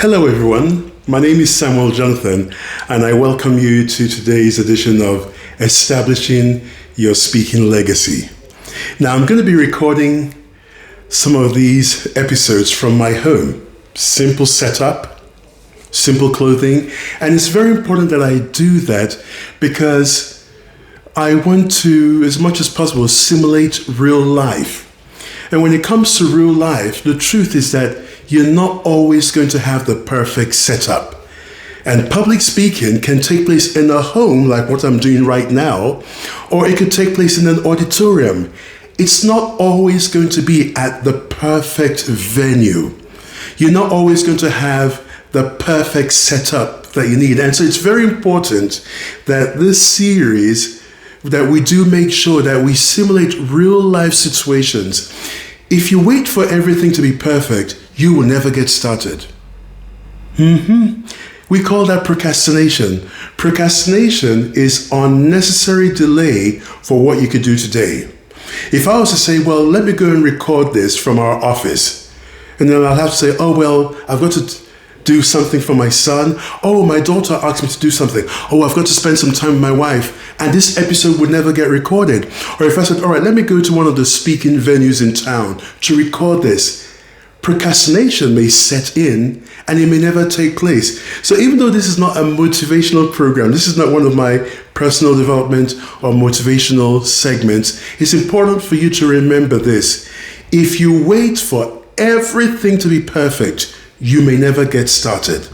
Hello everyone, my name is Samuel Jonathan and I welcome you to today's edition of Establishing Your Speaking Legacy. Now I'm going to be recording some of these episodes from my home. Simple setup, simple clothing, and it's very important that I do that because I want to, as much as possible, simulate real life. And when it comes to real life, the truth is that you're not always going to have the perfect setup. And public speaking can take place in a home like what I'm doing right now, or it could take place in an auditorium. It's not always going to be at the perfect venue. You're not always going to have the perfect setup that you need. And so it's very important that this series, that we do make sure that we simulate real life situations. If you wait for everything to be perfect, you will never get started. We call that procrastination. Procrastination is unnecessary delay for what you could do today. If I was to say, well, let me go and record this from our office, and then I'll have to say, oh, well, I've got to do something for my son. Oh, my daughter asked me to do something. Oh, I've got to spend some time with my wife. And this episode would never get recorded. Or if I said, all right, let me go to one of the speaking venues in town to record this, procrastination may set in and it may never take place. So even though this is not a motivational program, this is not one of my personal development or motivational segments, it's important for you to remember this. If you wait for everything to be perfect, you may never get started.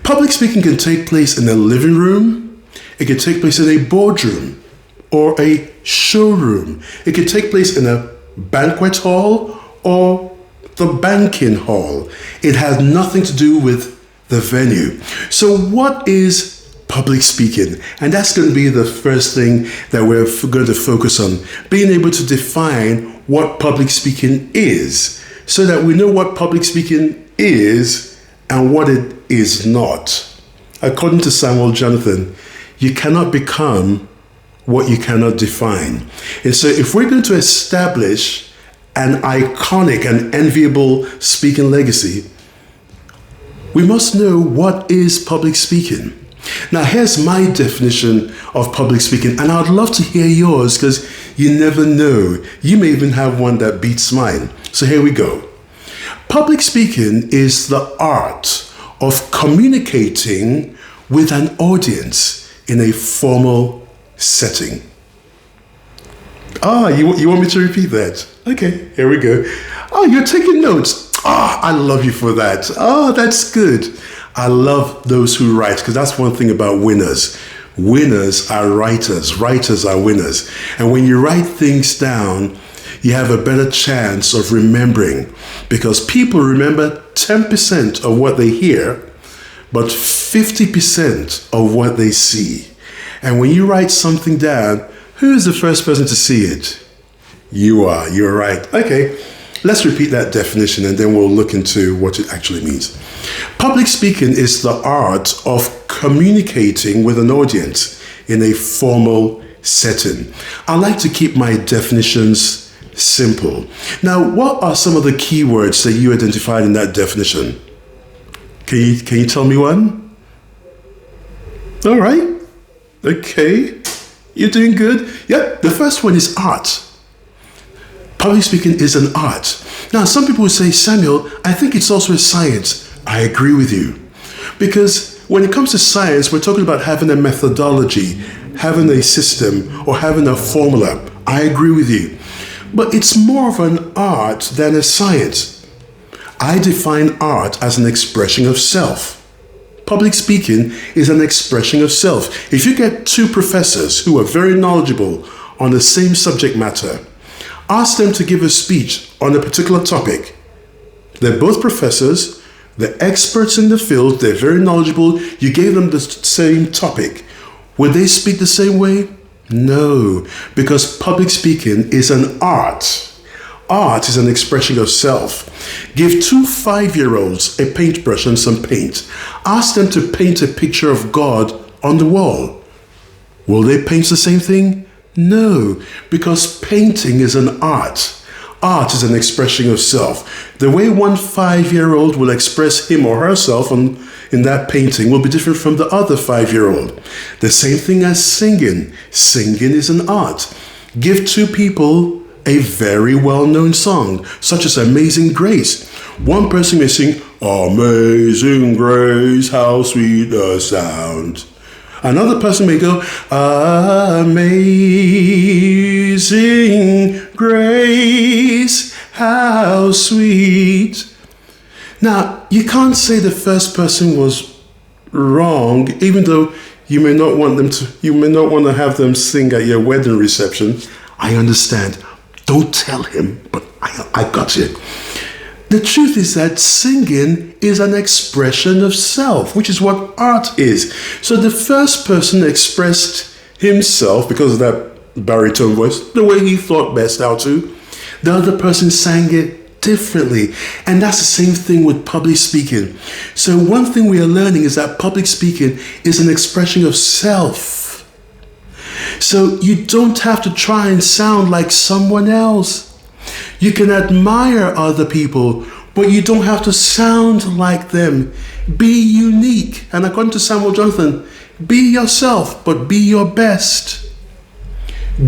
Public speaking can take place in a living room, it can take place in a boardroom or a showroom. It can take place in a banquet hall or the banking hall. It has nothing to do with the venue. So what is public speaking? And that's going to be the first thing that we're going to focus on, being able to define what public speaking is so that we know what public speaking is and what it is not. According to Samuel Jonathan, you cannot become what you cannot define. And so if we're going to establish an iconic and enviable speaking legacy, we must know what is public speaking. Now, here's my definition of public speaking, and I'd love to hear yours because you never know. You may even have one that beats mine. So here we go. Public speaking is the art of communicating with an audience in a formal setting. You want me to repeat that? Okay, here we go. Oh, you're taking notes. I love you for that. That's good. I love those who write because that's one thing about winners. Winners are writers. Writers are winners. And when you write things down, you have a better chance of remembering because people remember 10% of what they hear, but 50% of what they see. And when you write something down, who is the first person to see it? You are. You're right. Okay, let's repeat that definition and then we'll look into what it actually means. Public speaking is the art of communicating with an audience in a formal setting. I like to keep my definitions simple. Now, what are some of the key words that you identified in that definition? Can you tell me one? All right. Okay. You're doing good. Yep. The first one is art. Public speaking is an art. Now, some people will say, Samuel, I think it's also a science. I agree with you. Because when it comes to science, we're talking about having a methodology, having a system, or having a formula. I agree with you. But it's more of an art than a science. I define art as an expression of self. Public speaking is an expression of self. If you get two professors who are very knowledgeable on the same subject matter, ask them to give a speech on a particular topic. They're both professors, they're experts in the field, they're very knowledgeable. You gave them the same topic. Would they speak the same way? No, because public speaking is an art. Art is an expression of self. Give two 5-year-olds a paintbrush and some paint. Ask them to paint a picture of God on the wall. Will they paint the same thing? No, because painting is an art. Art is an expression of self. The way one 5-year-old will express him or herself in that painting will be different from the other 5-year-old. The same thing as singing. Singing is an art. Give two people a very well-known song, such as Amazing Grace. One person may sing, Amazing Grace, how sweet the sound. Another person may go, Amazing Grace, how sweet. Now, you can't say the first person was wrong, even though you may not want to have them sing at your wedding reception. I understand. Don't tell him, but I got you. The truth is that singing is an expression of self, which is what art is. So the first person expressed himself because of that baritone voice, the way he thought best how to. The other person sang it differently. And that's the same thing with public speaking. So one thing we are learning is that public speaking is an expression of self. So you don't have to try and sound like someone else. You can admire other people, but you don't have to sound like them. Be unique. And according to Samuel Jonathan, be yourself, but be your best.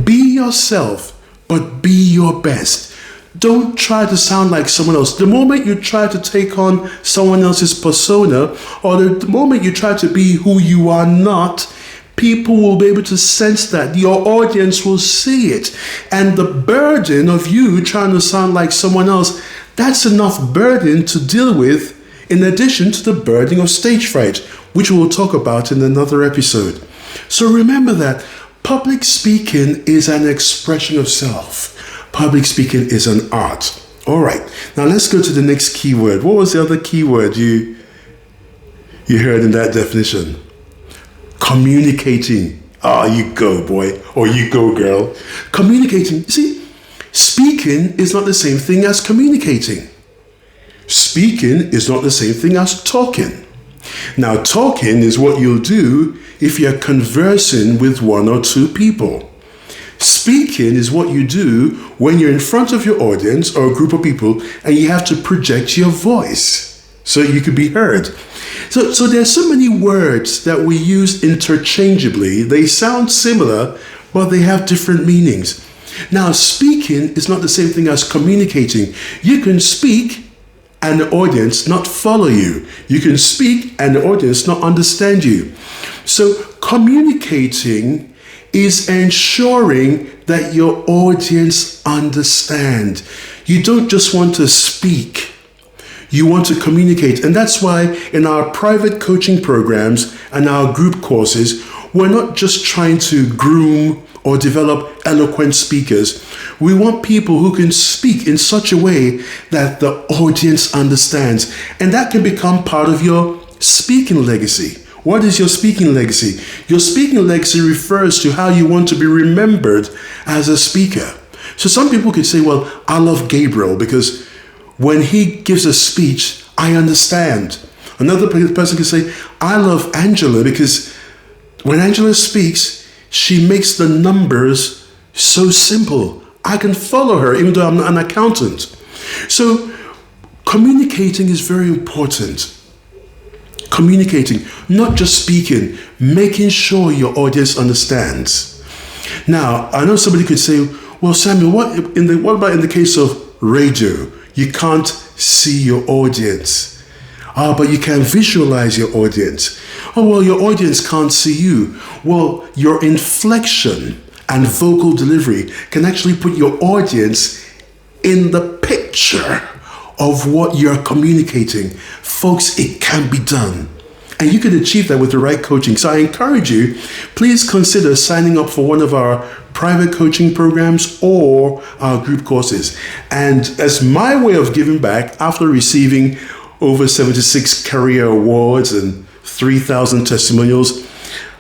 Be yourself, but be your best. Don't try to sound like someone else. The moment you try to take on someone else's persona, or the moment you try to be who you are not, people will be able to sense that. Your audience will see it. And the burden of you trying to sound like someone else, that's enough burden to deal with, in addition to the burden of stage fright, which we'll talk about in another episode. So remember that public speaking is an expression of self. Public speaking is an art. All right. Now let's go to the next keyword. What was the other keyword you heard in that definition? Communicating. You go, boy, or you go, girl. Communicating. You see, speaking is not the same thing as communicating. Speaking is not the same thing as talking. Now, talking is what you'll do if you're conversing with one or two people. Speaking is what you do when you're in front of your audience or a group of people and you have to project your voice so you could be heard. So there's so many words that we use interchangeably. They sound similar, but they have different meanings. Now, speaking is not the same thing as communicating. You can speak and the audience not follow you. You can speak and the audience not understand you. So communicating is ensuring that your audience understand. You don't just want to speak. You want to communicate. And that's why in our private coaching programs and our group courses, we're not just trying to groom or develop eloquent speakers. We want people who can speak in such a way that the audience understands. And that can become part of your speaking legacy. What is your speaking legacy? Your speaking legacy refers to how you want to be remembered as a speaker. So some people could say, well, I love Gabriel because when he gives a speech, I understand. Another person can say, I love Angela because when Angela speaks, she makes the numbers so simple. I can follow her even though I'm not an accountant. So communicating is very important. Communicating, not just speaking, making sure your audience understands. Now, I know somebody could say, well, Samuel, what about in the case of radio? You can't see your audience. But you can visualize your audience. Oh, well, your audience can't see you. Well, your inflection and vocal delivery can actually put your audience in the picture of what you're communicating. Folks, it can be done. And you can achieve that with the right coaching. So I encourage you, please consider signing up for one of our private coaching programs or our group courses. And as my way of giving back, after receiving over 76 career awards and 3,000 testimonials,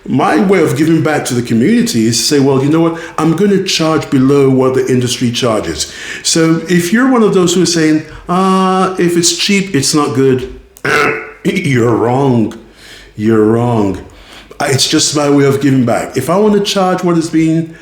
my way of giving back to the community is to say, well, you know what? I'm going to charge below what the industry charges. So if you're one of those who are saying, if it's cheap, it's not good, you're wrong. You're wrong. It's just my way of giving back. If I want to charge what is being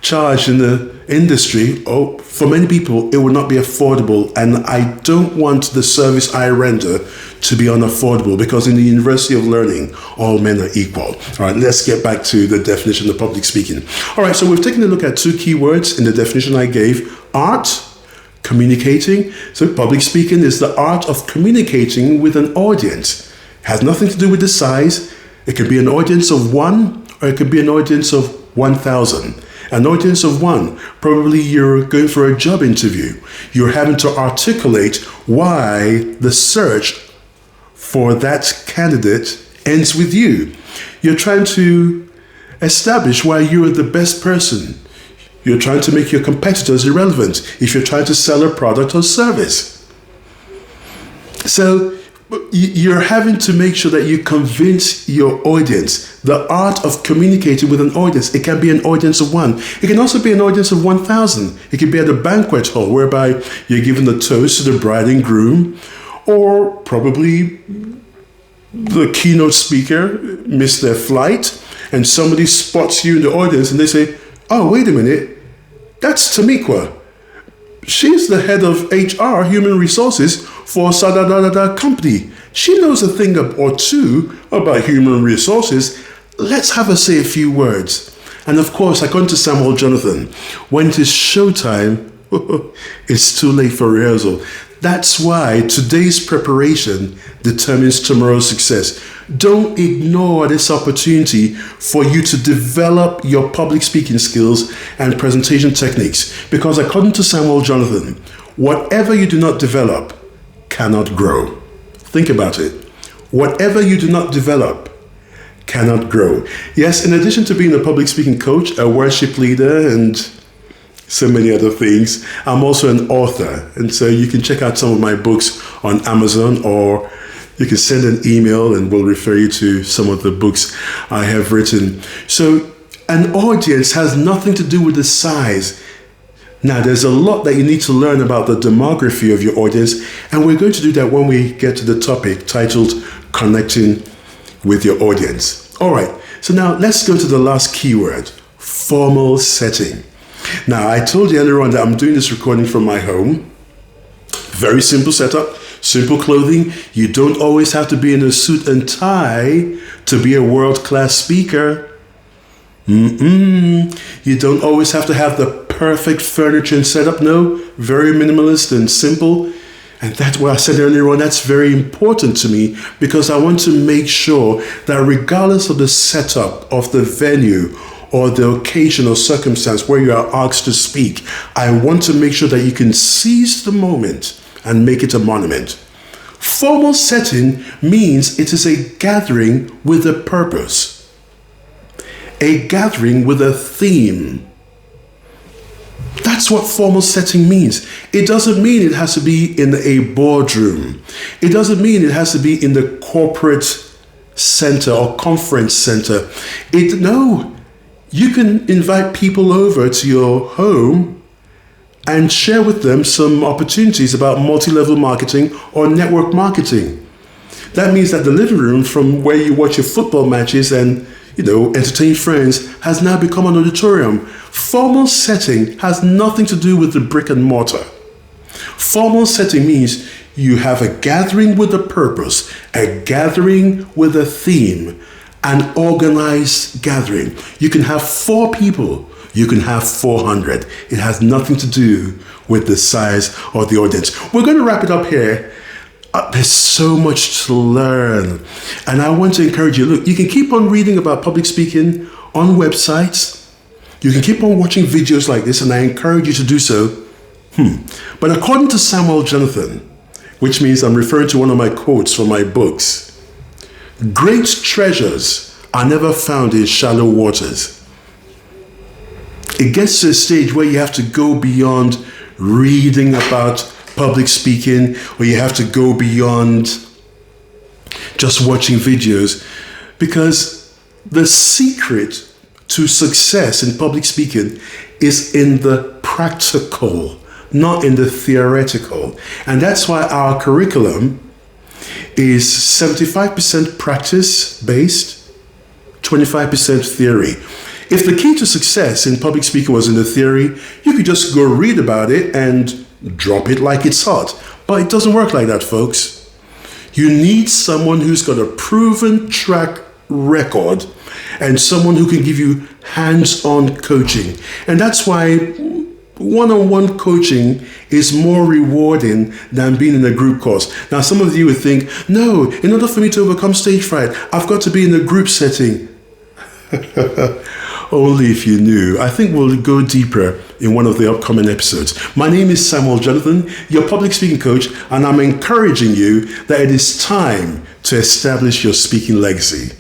charged in the industry, for many people, it would not be affordable. And I don't want the service I render to be unaffordable, because in the University of Learning, all men are equal. All right, let's get back to the definition of public speaking. All right, so we've taken a look at two key words in the definition I gave: art, communicating. So public speaking is the art of communicating with an audience. It has nothing to do with the size. It could be an audience of one, or it could be an audience of 1,000. An audience of one, probably you're going for a job interview. You're having to articulate why the search for that candidate ends with you. You're trying to establish why you are the best person. You're trying to make your competitors irrelevant if you're trying to sell a product or service. So you're having to make sure that you convince your audience. The art of communicating with an audience. It can be an audience of one. It can also be an audience of 1,000. It could be at a banquet hall whereby you're giving the toast to the bride and groom, or probably the keynote speaker missed their flight and somebody spots you in the audience and they say, "Oh, wait a minute, that's Tamikwa. She's the head of HR, human resources for Sadadadada company. She knows a thing or two about human resources. Let's have her say a few words." And of course, according to Samuel Jonathan, when it is showtime, it's too late for rehearsal. That's why today's preparation determines tomorrow's success. Don't ignore this opportunity for you to develop your public speaking skills and presentation techniques. Because according to Samuel Jonathan, whatever you do not develop cannot grow. Think about it. Whatever you do not develop cannot grow. Yes, in addition to being a public speaking coach, a worship leader, and so many other things, I'm also an author. And so you can check out some of my books on Amazon, or you can send an email and we'll refer you to some of the books I have written. So an audience has nothing to do with the size. Now, there's a lot that you need to learn about the demography of your audience, and we're going to do that when we get to the topic titled Connecting with Your Audience. All right, so now let's go to the last keyword: formal setting. Now, I told you earlier on that I'm doing this recording from my home. Very simple setup, simple clothing. You don't always have to be in a suit and tie to be a world-class speaker. You don't always have to have the perfect furniture and setup. No, very minimalist and simple. And that's what I said earlier on. That's very important to me, because I want to make sure that regardless of the setup of the venue or the occasion or circumstance where you are asked to speak, I want to make sure that you can seize the moment and make it a monument. Formal setting means it is a gathering with a purpose, a gathering with a theme. That's what formal setting means. It doesn't mean it has to be in a boardroom. It doesn't mean it has to be in the corporate center or conference center. No. You can invite people over to your home and share with them some opportunities about multi-level marketing or network marketing. That means that the living room from where you watch your football matches and, entertain friends has now become an auditorium. Formal setting has nothing to do with the brick and mortar. Formal setting means you have a gathering with a purpose, a gathering with a theme, an organized gathering. You can have 4 people, you can have 400. It has nothing to do with the size of the audience. We're going to wrap it up here. There's so much to learn. And I want to encourage you, look, you can keep on reading about public speaking on websites. You can keep on watching videos like this, and I encourage you to do so. But according to Samuel Jonathan, which means I'm referring to one of my quotes from my books, great treasures are never found in shallow waters. It gets to a stage where you have to go beyond reading about public speaking, or you have to go beyond just watching videos, because the secret to success in public speaking is in the practical, not in the theoretical. And that's why our curriculum is 75% practice based, 25% theory. If the key to success in public speaking was in the theory, you could just go read about it and drop it like it's hot. But it doesn't work like that, folks. You need someone who's got a proven track record and someone who can give you hands-on coaching. And that's why one-on-one coaching is more rewarding than being in a group course. Now, some of you would think, no, in order for me to overcome stage fright, I've got to be in a group setting. Only if you knew. I think we'll go deeper in one of the upcoming episodes. My name is Samuel Jonathan, your public speaking coach, and I'm encouraging you that it is time to establish your speaking legacy.